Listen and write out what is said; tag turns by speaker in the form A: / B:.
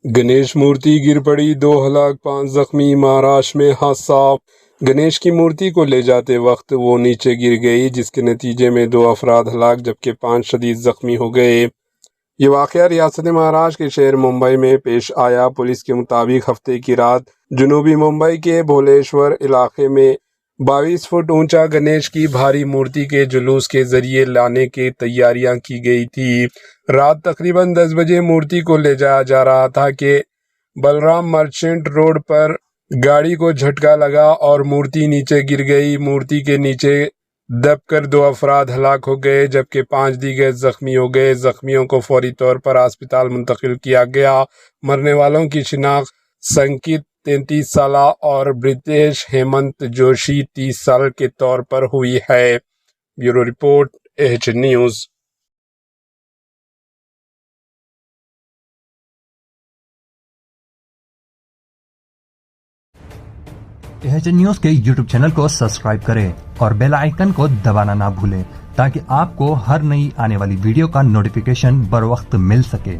A: گنیش مورتی گر پڑی، 2 ہلاک 5 زخمی۔ مہاراشٹر میں حادثہ، گنیش کی مورتی کو لے جاتے وقت وہ نیچے گر گئی، جس کے نتیجے میں 2 افراد ہلاک جبکہ 5 شدید زخمی ہو گئے۔ یہ واقعہ ریاست مہاراشٹر کے شہر ممبئی میں پیش آیا۔ پولیس کے مطابق ہفتے کی رات جنوبی ممبئی کے بھولےشور علاقے میں 22 فٹ اونچا گنیش کی بھاری مورتی کے جلوس کے ذریعے لانے کی تیاریاں کی گئی تھی۔ رات تقریباً 10 بجے مورتی کو لے جایا جا رہا تھا کہ بلرام مرچنٹ روڈ پر گاڑی کو جھٹکا لگا اور مورتی نیچے گر گئی۔ مورتی کے نیچے دب کر 2 افراد ہلاک ہو گئے جبکہ 5 دیگر زخمی ہو گئے۔ زخمیوں کو فوری طور پر اسپتال منتقل کیا گیا۔ مرنے والوں کی شناخت سنکت 33 سالہ اور برتیش ہیمنت جوشی 30 سال کے طور پر ہوئی ہے۔ Bureau report AH news.
B: AH news کے YouTube چینل کو سبسکرائب کریں اور بیل آئیکن کو دبانا نہ بھولیں تاکہ آپ کو ہر نئی آنے والی ویڈیو کا نوٹیفیکیشن بر وقت مل سکے۔